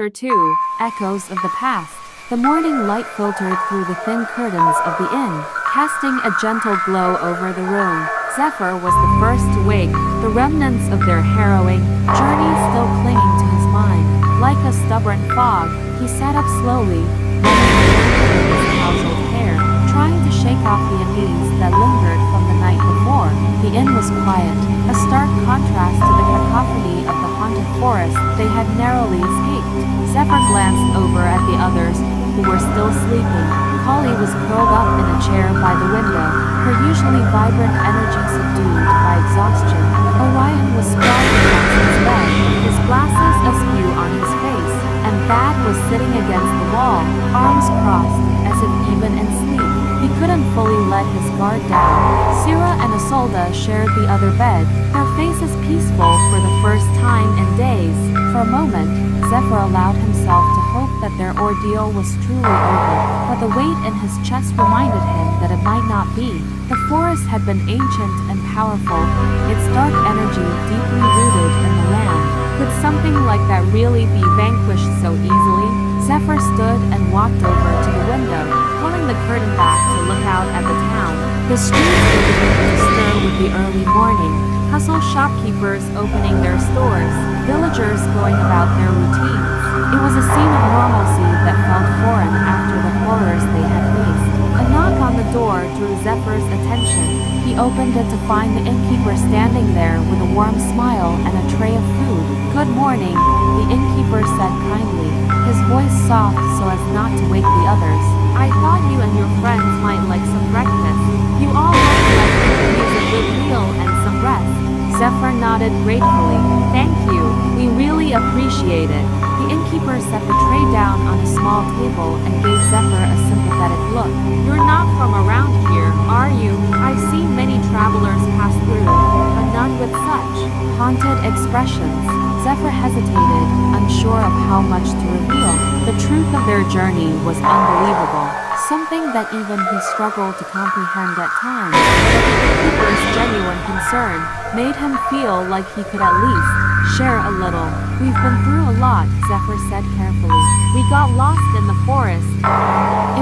Chapter 2, Echoes of the Past. The morning light filtered through the thin curtains of the inn, casting a gentle glow over the room. Zephyr was the first to wake, the remnants of their harrowing journey still clinging to his mind. Like a stubborn fog, he sat up slowly, his tousled hair, trying to shake off the unease that lingered from the night before. The inn was quiet, a stark contrast to the cacophony of the haunted forest they had narrowly escaped. Zephyr glanced over at the others, who were still sleeping. Holly was curled up in a chair by the window, her usually vibrant energy subdued by exhaustion. Orion was sprawled across his bed, his glasses askew on his face, and Thad was sitting against the wall, arms crossed, as if even in sleep. He couldn't fully let his guard down. Syrah and Isolde shared the other bed, their faces peaceful for the first time in days. For a moment, Zephyr allowed himself to hope that their ordeal was truly over, but the weight in his chest reminded him that it might not be. The forest had been ancient and powerful, its dark energy deeply rooted in the land. Could something like that really be vanquished so easily? Zephyr stood and walked over to the window, pulling the curtain back to look out at the town. The streets were beginning to stir with the early morning, hustle shopkeepers opening their stores, villagers going about their routines. It was a scene of normalcy that felt foreign after the horrors they had faced. A knock on the door drew Zephyr's attention. He opened it to find the innkeeper standing there with a warm smile and a tray of food. "Good morning," the innkeeper said kindly, his voice soft so as not to wake the others. "I thought you and your friends might like some breakfast. You all look like you could use a good meal and some rest." Zephyr nodded gratefully. "Thank you, we really appreciate it." The innkeeper set the tray down on a small table and gave Zephyr a sympathetic look. "You're not from around here, are you? I've seen many travelers pass through, but none with such haunted expressions." Zephyr hesitated, unsure of how much to reveal. The truth of their journey was unbelievable, something that even he struggled to comprehend at times. But the innkeeper's genuine concern made him feel like he could at least share a little. "We've been through a lot," Zephyr said carefully. "We got lost in the forest.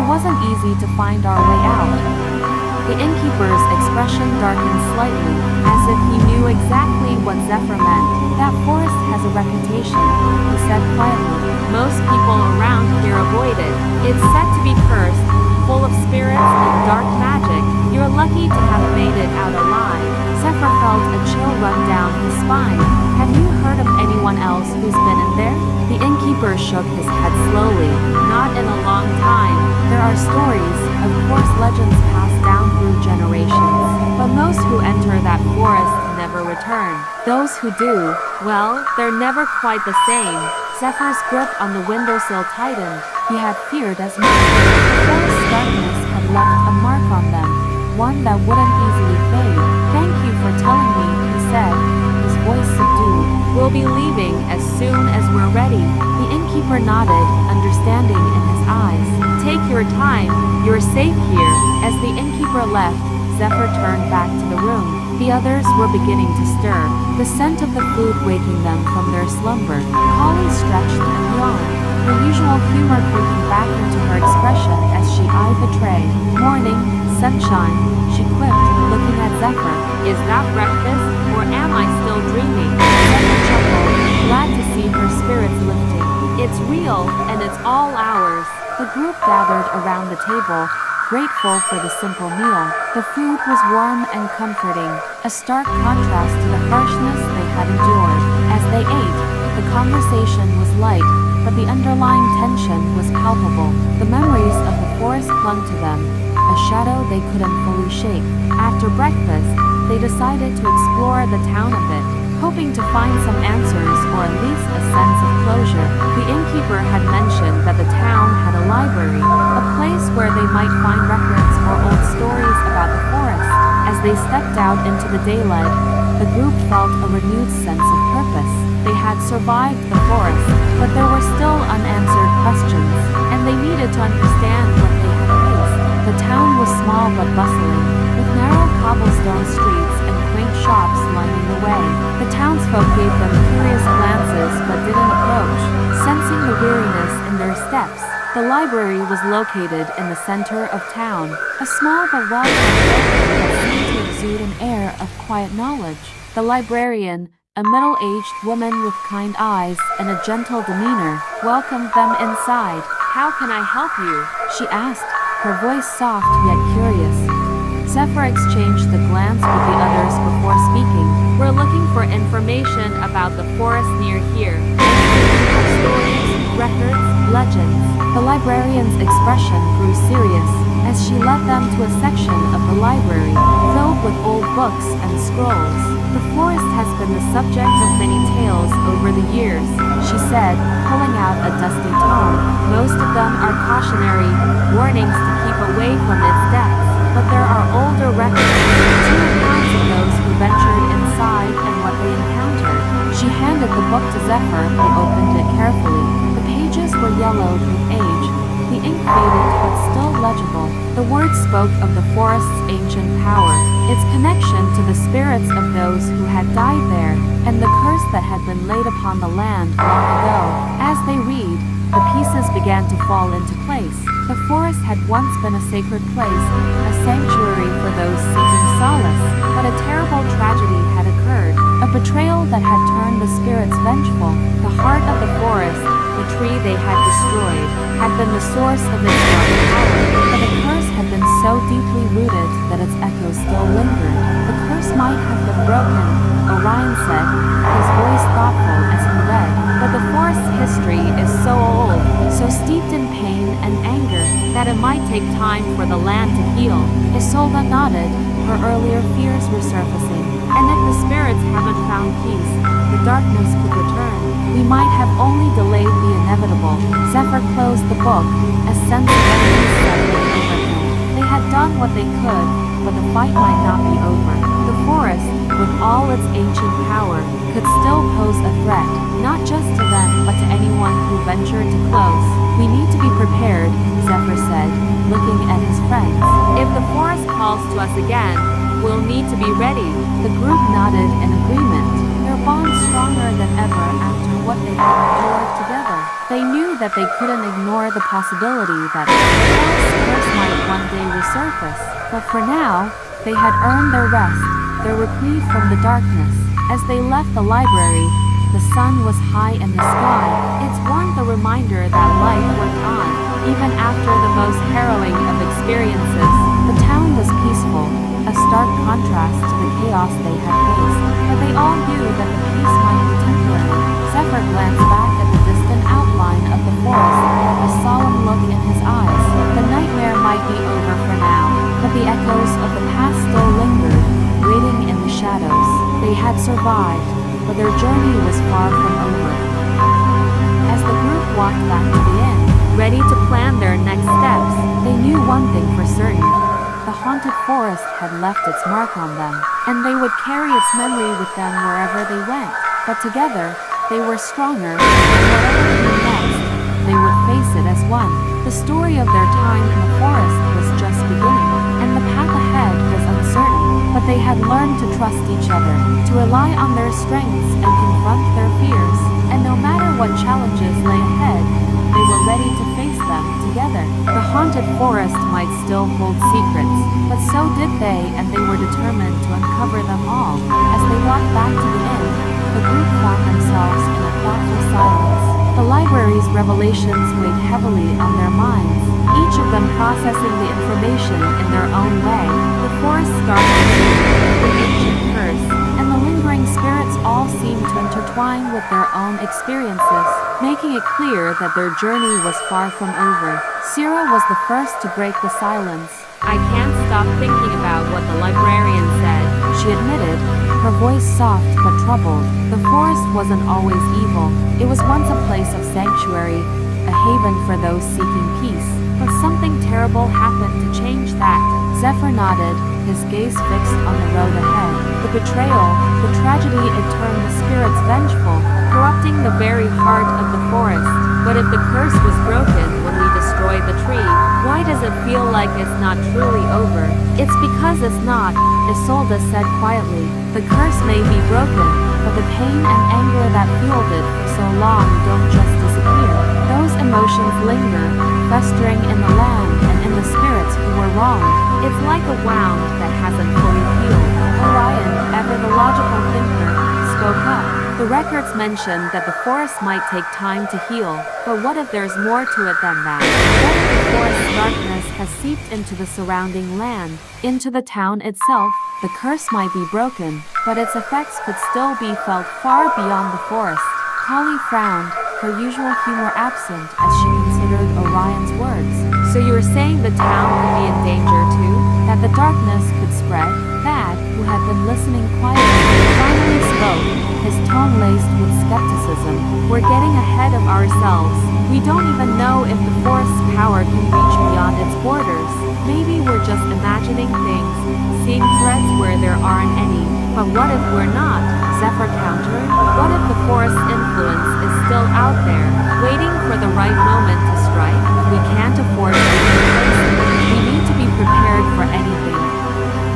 It wasn't easy to find our way out." The innkeeper's expression darkened slightly, as if he knew exactly what Zephyr meant. "That forest has a reputation," he said quietly. "Most people around here avoid it. It's said to be cursed, full of spirits and dark magic. You're lucky to have made it out alive." Zephyr felt a chill run down his spine. "Have you heard of anyone else who's been in there?" The innkeeper shook his head slowly. "Not in a long time. There are stories, of course legends passed down through generations, but most who enter that forest never return. Those who do, well, they're never quite the same." Zephyr's grip on the windowsill tightened. He had feared as much. The forest darkness had left a mark on them, one that wouldn't easily fade. "Thank you for telling me," he said, his voice subdued. "We'll be leaving as soon as we're ready." The innkeeper nodded, understanding in his eyes. "Take your time, you're safe here." As the innkeeper left, Zephyr turned back to the room. The others were beginning to stir, the scent of the food waking them from their slumber. Holly stretched and yawned, her usual humor creeping back into her expression as she eyed the tray. "Morning, sunshine," she quipped, looking at Zephyr. "Is that breakfast, or am I still dreaming?" Zephyr chuckled, glad to see her spirits lifting. "It's real, and it's all ours." The group gathered around the table, grateful for the simple meal. The food was warm and comforting, a stark contrast to the harshness they had endured. As they ate, the conversation was light, but the underlying tension was palpable. The memories of the forest clung to them, a shadow they couldn't fully shake. After breakfast, they decided to explore the town a bit, hoping to find some answers or at least a sense of closure. The innkeeper had mentioned that the town had a library, a place where they might find records or old stories about the forest. As they stepped out into the daylight, the group felt a renewed sense of purpose. They had survived the forest, but there were still unanswered questions, and they needed to understand what they had faced. The town was small but bustling, with narrow cobblestone streets and quaint shops lining the way. The townsfolk gave them curious glances but didn't approach, sensing the weariness in their steps. The library was located in the center of town, a small but well-kept building that seemed to exude an air of quiet knowledge. The librarian, a middle-aged woman with kind eyes and a gentle demeanor, welcomed them inside. "How can I help you?" she asked, her voice soft yet curious. Zephyr exchanged a glance with the others before speaking. "We're looking for information about the forest near here. Stories, records, legends." The librarian's expression grew serious as she led them to a section of the library filled with old books and scrolls. "The forest has been the subject of many tales over the years," she said, pulling out a dusty tome. "Most of them are cautionary, warnings to keep away from its depths. But there are older records, 2 accounts of those who ventured inside and what they encountered." She handed the book to Zephyr, who opened it carefully. The pages were yellowed with age, the ink faded but still legible. The words spoke of the forest's ancient power, its connection to the spirits of those who had died there, and the curse that had been laid upon the land long ago. As they read, the pieces began to fall into place. The forest had once been a sacred place, a sanctuary for those seeking solace, but a terrible tragedy had occurred, a betrayal that had turned the spirits vengeful. The heart of the forest, the tree they had destroyed, had been the source of its dark power, but the curse had been so deeply rooted that its echoes still lingered. "The curse might have been broken," Orion said, his voice thoughtful as he read. "But the forest's history is so old, so steeped in pain and anger, that it might take time for the land to heal." Isolde nodded, her earlier fears resurfacing. "And if the spirits haven't found peace, the darkness could return. We might have only delayed the inevitable." Zephyr closed the book, a sense of unease settling over him. They had done what they could, but the fight might not be over. The forest, with all its ancient power, could still pose a threat, not just to them but to anyone who ventured too close. "We need to be prepared," Zephyr said, looking at his friends. "If the forest calls to us again, we'll need to be ready." The group nodded in agreement, their bond stronger than ever after what they had endured together. They knew that they couldn't ignore the possibility that the forest's curse might one day resurface, but for now, they had earned their rest, their reprieve from the darkness. As they left the library, the sun was high in the sky, its warmth a reminder that life went on, even after the most harrowing of experiences. The town was peaceful, a stark contrast to the chaos they had faced, but they all knew that the peace might be temporary. Zephyr glanced back at the distant outline of the forest, a solemn look in his eyes. The nightmare might be over for now, but the echoes of the past still lingered, waiting in the shadows. They had survived, but their journey was far from over. As the group walked back to the inn, ready to plan their next steps, they knew one thing for certain. The haunted forest had left its mark on them, and they would carry its memory with them wherever they went. But together, they were stronger, and whatever came next, they would face it as one. The story of their time in the forest was just beginning, and the path ahead was uncertain, but they had learned to trust each other, to rely on their strengths and confront their fears, and no matter what challenges lay ahead, they were ready to face them together. The haunted forest might still hold secrets, but so did they, and they were determined to uncover them all. As they walked back to the inn, the group found themselves in a thoughtful silence. The library's revelations weighed heavily on their minds, each of them processing the information in their own way. The forest scarred the ancient curse, and the lingering spirits all seemed to intertwine with their own experiences, making it clear that their journey was far from over. Sierra was the first to break the silence. "I can't stop thinking about what the librarian said," she admitted, her voice soft but troubled. The forest wasn't always evil. It was once a place of sanctuary, a haven for those seeking peace. But something terrible happened to change that. Zephyr nodded, his gaze fixed on the road ahead. The betrayal, the tragedy had turned the spirits vengeful, corrupting the very heart of the forest. But if the curse was broken when we destroyed inside the tree. Why does it feel like it's not truly over? It's because it's not, Isolde said quietly. The curse may be broken, but the pain and anger that fueled it for so long don't just disappear. Those emotions linger, festering in the land and in the spirits who were wrong. It's like a wound that hasn't fully healed. Orion, ever the logical thinker, spoke up. The records mention that the forest might take time to heal, but what if there's more to it than that? What if the forest's darkness has seeped into the surrounding land, into the town itself? The curse might be broken, but its effects could still be felt far beyond the forest. Kali frowned, her usual humor absent as she considered Orion's words. So you were saying the town could be in danger too? That the darkness could spread? Thad, who had been listening quietly, finally spoke, his tone laced with skepticism. We're getting ahead of ourselves. We don't even know if the forest's power can reach beyond its borders. Maybe we're just imagining things, seeing threats where there aren't any. But what if we're not? Zephyr countered. What if the forest's influence is still out there, waiting for the right moment to strike? We can't afford to be complacent. We need to be prepared for anything.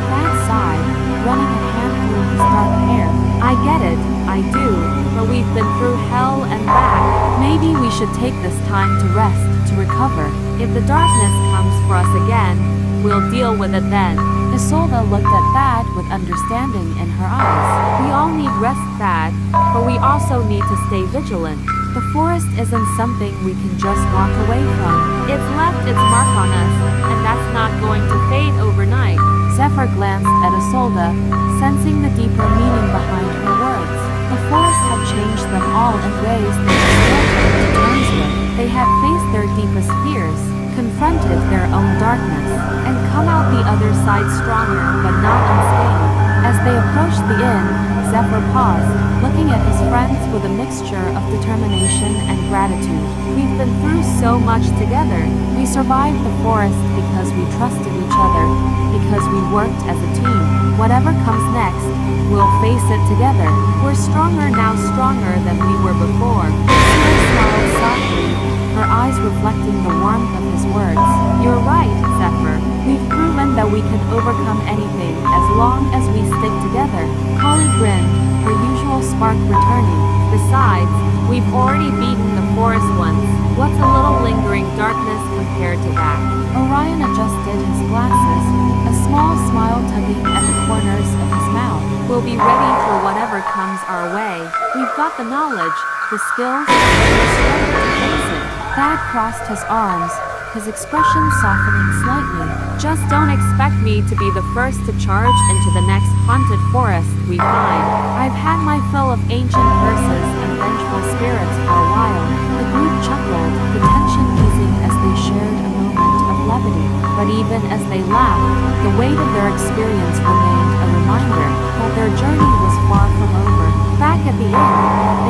Thad sighed, running a hand through his dark hair. I get it, I do, but we've been through hell and back. Maybe we should take this time to rest, to recover. If the darkness comes for us again, we'll deal with it then. Isolde looked at Thad with understanding in her eyes. We all need rest, Thad, but we also need to stay vigilant. The forest isn't something we can just walk away from. It's left its mark on us, and that's not going to fade overnight. Zephyr glanced at Isolde, sensing the deeper meaning behind her words. The forest had changed them all in ways they were still coming to terms with. They had faced their deepest fears, confronted their own darkness, and come out the other side stronger but not unscathed. As they approached the inn, Zephyr paused, looking at his friends with a mixture of determination and gratitude. We've been through so much together. We survived the forest because we trusted each other, because we worked as a team. Whatever comes next, we'll face it together. We're stronger now, stronger than we were before. Sarah smiled softly, her eyes reflecting the warmth of his words. You're right, Zephyr. We've proven that we can overcome anything as long as we stick together. Kali grinned, her usual spark returning. Besides, we've already beaten the forest once. What's a little lingering darkness compared to that? Orion adjusted his glasses, a small smile tugging at the corners of his mouth. We'll be ready for whatever comes our way. We've got the knowledge, the skills, and the strength to face it. Thad crossed his arms, his expression softening slightly. Just don't expect me to be the first to charge into the next haunted forest we find. I've had my fill of ancient curses and vengeful spirits for a while. The group chuckled, the tension easing as they shared a moment of levity. But even as they laughed, the weight of their experience remained a reminder that their journey was far from over. Back at the inn,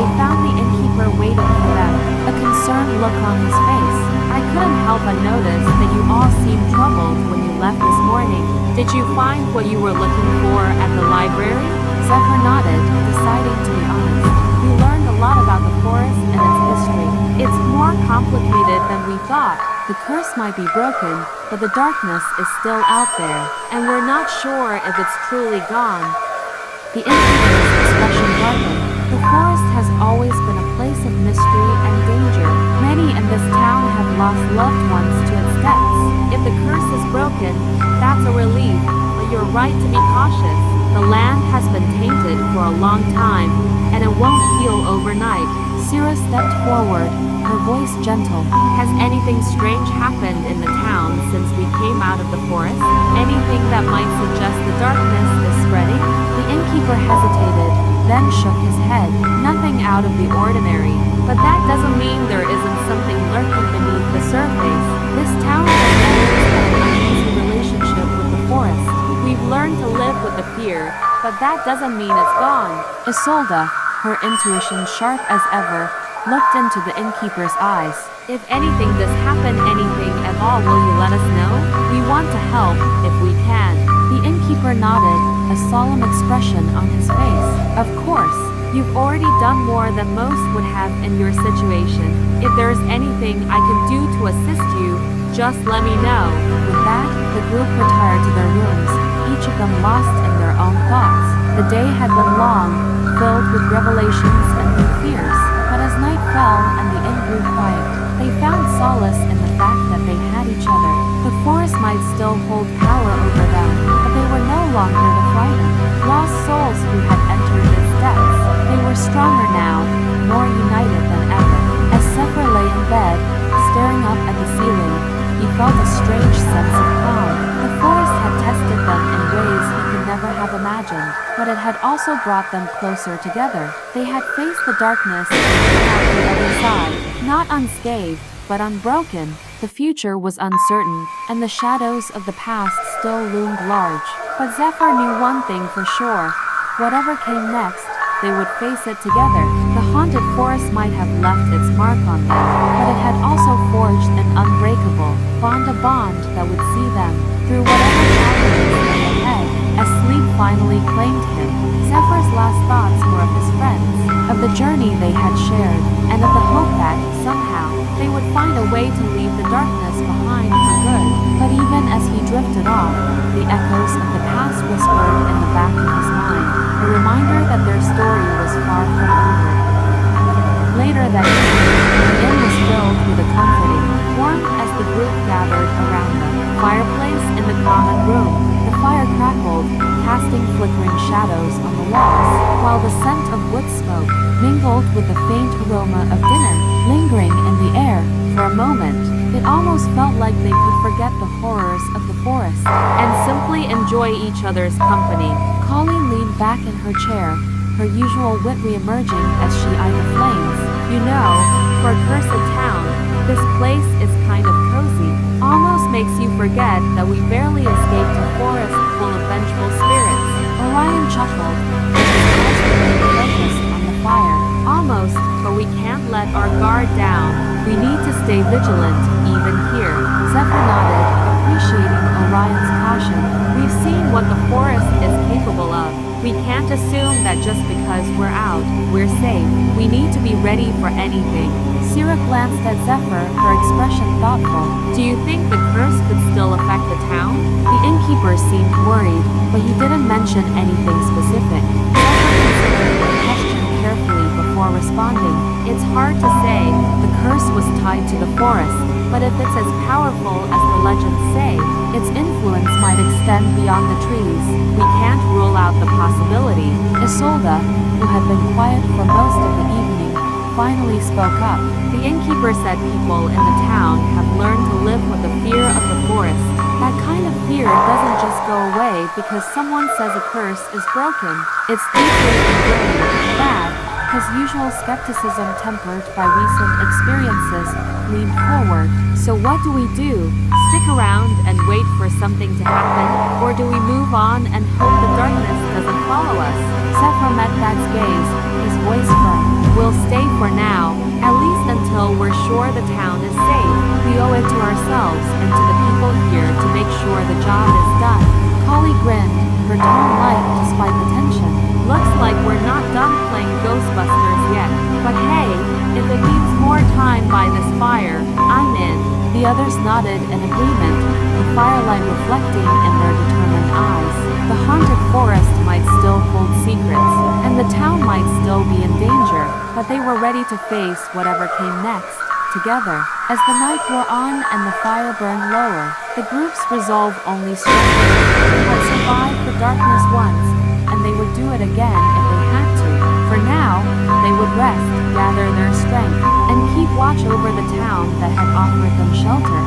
they found the innkeeper waiting for them, a concerned look on his face. I couldn't help but notice that you all seemed troubled when you left this morning. Did you find what you were looking for at the library? Zephyr nodded, deciding to be honest. We learned a lot about the forest and its history. It's more complicated than we thought. The curse might be broken, but the darkness is still out there, and we're not sure if it's truly gone. The innkeeper's expression darkened. The forest has always been a place of mystery and danger. Many in this town have lost loved ones to its depths. If the curse is broken, that's a relief, but you're right to be cautious. The land has been tainted for a long time, and it won't heal overnight. Syrah stepped forward, her voice gentle. Has anything strange happened in the town since we came out of the forest? Anything that might suggest the darkness is spreading? The innkeeper hesitated, then shook his head. Nothing out of the ordinary, but that doesn't mean there isn't something lurking beneath the surface. This town has always had an uneasy relationship with the forest. We've learned to live with the fear, but that doesn't mean it's gone. Isolde, her intuition sharp as ever, looked into the innkeeper's eyes. If anything does happen, anything at all, will you let us know? We want to help, if we can. The innkeeper nodded, a solemn expression on his face. Of course, you've already done more than most would have in your situation. If there's anything I can do to assist you, just let me know. With that, the group retired to their rooms, each of them lost in their own thoughts. The day had been long, filled with revelations and new fears, but as night fell and the inn grew quiet, they found solace in the fact that they had each other. The forest might still hold power over them, but they were no longer the frightened, lost souls who had entered its depths. They were stronger now, more united than ever. As Zephyr lay in bed, staring up at the ceiling, he felt a strange sense of calm. The forest had tested them in ways he could never have imagined, but it had also brought them closer together. They had faced the darkness and come out the other side, not unscathed, but unbroken. The future was uncertain, and the shadows of the past still loomed large. But Zephyr knew one thing for sure. Whatever came next, they would face it together. The haunted forest might have left its mark on them, but it had also forged an unbreakable bond, a bond that would see them through whatever challenges lay ahead. As sleep finally claimed him, Zephyr's last thoughts were of his friends, of the journey they had shared, and of the hope that, somehow, they would find a way to leave the darkness behind for good. But even as he drifted off, the echoes of the past whispered in the back of his mind, a reminder that their story was far from over. Later that evening, the inn was filled with a comforting warmth as the group gathered around the fireplace in the common room. The fire crackled, casting flickering shadows on the walls, while the scent of wood smoke mingled with the faint aroma of dinner, lingering in the air. For a moment, it almost felt like they could forget the horrors of the forest and simply enjoy each other's company. Colleen leaned back in her chair, her usual wit re-emerging as she eyed the flames. You know, for a cursed town, this place is kind of cozy. Almost makes you forget that we barely escaped a forest full of vengeful spirits. Orion chuckled, as his eyes remained focused on the fire. Almost, but we can't let our guard down. We need to stay vigilant, even here. Zephyr nodded, appreciating Orion's caution. We've seen what the forest is capable of. We can't assume that just because we're out, we're safe. We need to be ready for anything. Syrah glanced at Zephyr, her expression thoughtful. Do you think the curse could still affect the town? The innkeeper seemed worried, but he didn't mention anything specific. Zephyr considered the question carefully before responding. It's hard to say. The curse was tied to the forest, but if it's as powerful as the legends say, its influence might extend beyond the trees. We can't rule out the possibility. Isolde, who had been quiet for most of the evening, finally spoke up. The innkeeper said people in the town have learned to live with the fear of the forest. That kind of fear doesn't just go away because someone says a curse is broken. It's deeply ingrained. Bad. His usual skepticism, tempered by recent experiences, leaned forward. So what do we do? Stick around and wait for something to happen? Or do we move on and hope the darkness doesn't follow us? Zephyr met Thad's gaze, his voice firm. We'll stay for now, at least until we're sure the town is safe. We owe it to ourselves and to the people here to make sure the job is done. Collie grinned, her tone light despite the tension. Looks like we're not done playing Ghostbusters yet. But hey, if it means more time by this fire, I'm in. The others nodded in agreement, the firelight reflecting in their determined eyes. The haunted forest might still hold secrets, and the town might still be in danger, but they were ready to face whatever came next, together. As the night wore on and the fire burned lower, the group's resolve only strengthened. They had survived the darkness once, and they would do it again if they had to. For now, they would rest, gather their strength, and keep watch over the town that had offered them shelter.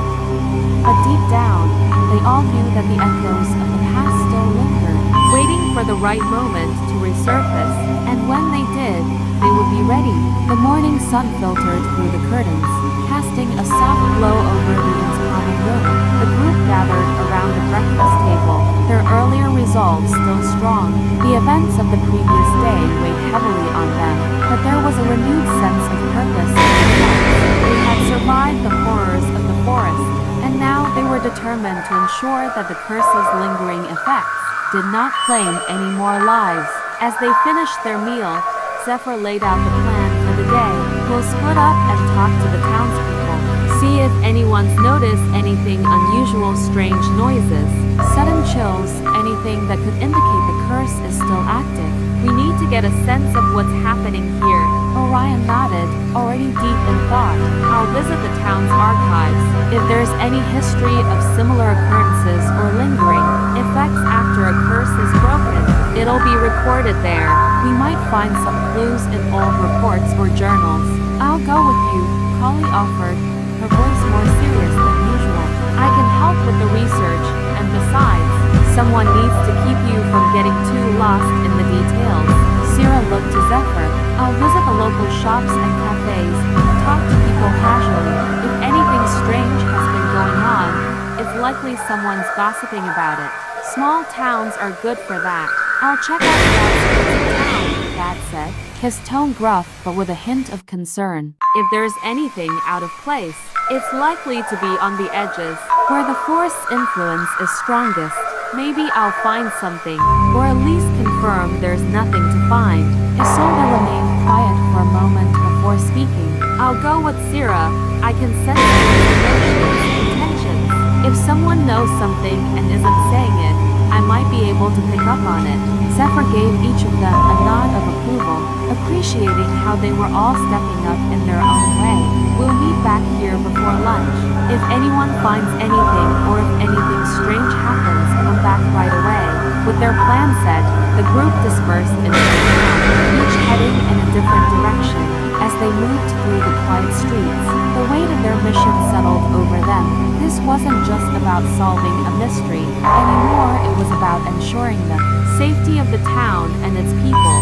But deep down, they all knew that the echoes of the past still lingered, waiting for the right moment to resurface, and when they did, they would be ready. The morning sun filtered through the curtains, casting a soft glow over the inn's common room. The group gathered around the breakfast table, their earlier resolve still strong. The events of the previous day weighed heavily on them, but there was a renewed sense of purpose in their lives. They had survived the horrors of the forest, and now they were determined to ensure that the curse's lingering effects did not claim any more lives. As they finished their meal, Zephyr laid out the plan for the day. We'll split up and talk to the townspeople, See if anyone's noticed anything unusual, strange noises, sudden chills, anything that could indicate the curse is still active. We need to get a sense of what's happening here. Orion nodded, already deep in thought. I'll visit the town's archives. If there's any history of similar occurrences or lingering effects after a curse is broken, it'll be recorded there. We might find some clues in old reports or journals. I'll go with you, Polly offered, her voice more serious than usual. I can help with the research, and besides, someone needs to keep you from getting too lost in the details. Sierra looked to Zephyr. I'll visit the local shops and cafes, talk to people casually. If anything strange has been going on, it's likely someone's gossiping about it. Small towns are good for that. I'll check out the outskirts of town, Dad said, his tone gruff but with a hint of concern. If there's anything out of place, it's likely to be on the edges, where the forest's influence is strongest. Maybe I'll find something, or at least confirm there's nothing to find. Isolde remained quiet for a moment before speaking. I'll go with Sierra. I can sense his emotions and intentions. If someone knows something and isn't saying it, I might be able to pick up on it. Zephyr gave each of them a nod of approval, appreciating how they were all stepping up in their own way. We'll meet back here before lunch. If anyone finds anything or if anything strange happens, come back right away. With their plan set, the group dispersed into the town, each heading in a different direction. As they moved through the quiet streets, the weight of their mission settled over them. This wasn't just about solving a mystery. Anymore, it was about ensuring the safety of the town and its people.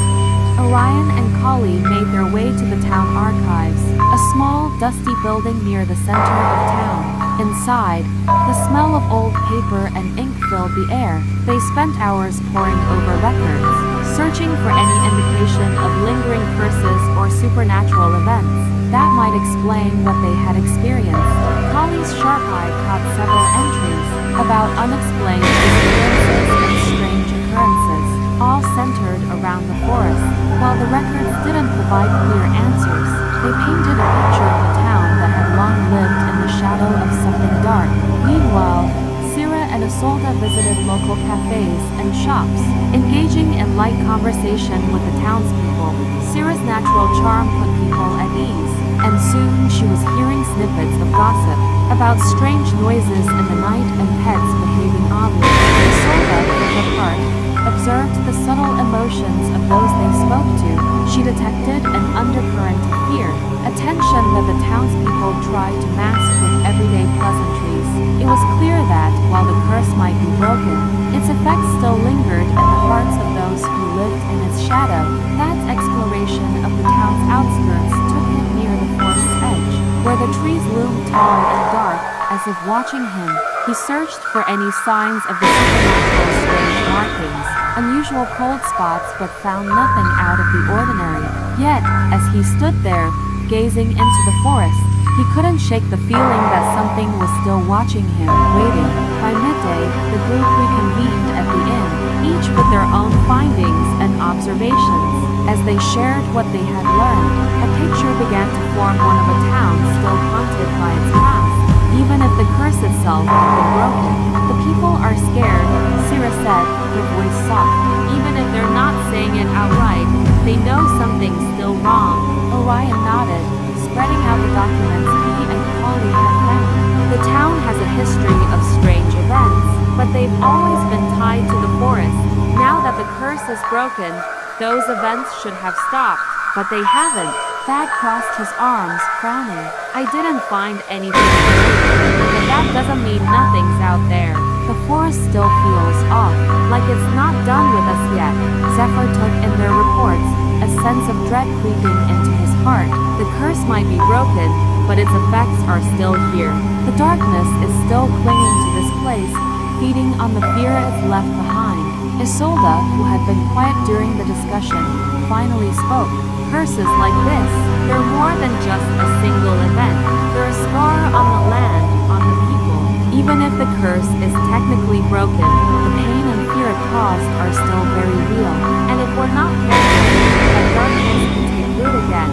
Orion and Kali made their way to the town archives, a small, dusty building near the center of town. Inside, the smell of old paper and ink filled the air. They spent hours poring over records, searching for any indication of lingering curses or supernatural events that might explain what they had experienced. Kali's sharp eye caught several entries about unexplained disappearances and strange occurrences, all centered around the forest. While the records didn't provide clear answers, they painted a picture of a town that had long lived in the shadow of something dark. Meanwhile, Sierra and Isolde visited local cafes and shops, engaging in light conversation with the townspeople. Sierra's natural charm put people at ease, and soon she was hearing snippets of gossip about strange noises in the night and pets behaving oddly. Isolde, for her part, observed the subtle emotions of those they spoke to. She detected an undercurrent of fear, a tension that the townspeople tried to mask with everyday pleasantries. It was clear that, while the curse might be broken, its effects still lingered in the hearts of those who lived in its shadow. Thad's exploration of the town's outskirts took him near the forest's edge, where the trees loomed tall and dark, as if watching him. He searched for any signs of the supernatural strange markings, unusual cold spots, but found nothing out of the ordinary. Yet, as he stood there, gazing into the forest, he couldn't shake the feeling that something was still watching him, waiting. By midday, the group reconvened at the inn, each with their own findings and observations. As they shared what they had learned, a picture began to form one of a town still haunted by its past. Even if the curse itself had been broken, the people are scared, Sierra said, her voice soft. Even if they're not saying it outright, they know something's still wrong. Orion nodded, spreading out the documents he and Kali had found. The town has a history of strange events, but they've always been tied to the forest. Now that the curse is broken, those events should have stopped, but they haven't. Thad crossed his arms, frowning. I didn't find anything particular, but that doesn't mean nothing's out there. The forest still feels off, like it's not done with us yet. Zephyr took in their reports, a sense of dread creeping into his heart. The curse might be broken, but its effects are still here. The darkness is still clinging to this place, feeding on the fear it's left behind. Isolde, who had been quiet during the discussion, finally spoke. Curses like this, they're more than just a single event. They're a scar on the land, on the people. Even if the curse is technically broken, the pain and fear it caused are still very real. And if we're not careful, that darkness can take root again.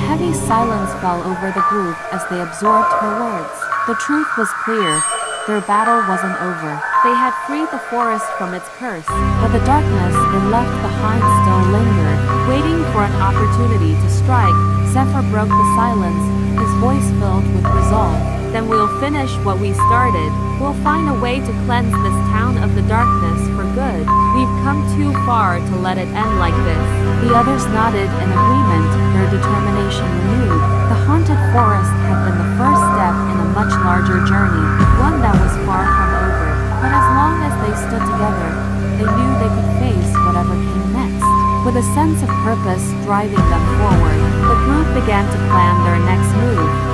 heavy silence fell over the group as they absorbed her words. The truth was clear. Their battle wasn't over. They had freed the forest from its curse, but the darkness it left behind still lingered, waiting for an opportunity to strike. Zephyr broke the silence, his voice filled with resolve. Then we'll finish what we started. We'll find a way to cleanse this town of the darkness for good. We've come too far to let it end like this. The others nodded in agreement, their determination renewed. The haunted forest had been the first step in a much larger journey, one that was far from over. But as long as they stood together, they knew they could face whatever came next. With a sense of purpose driving them forward, the group began to plan their next move.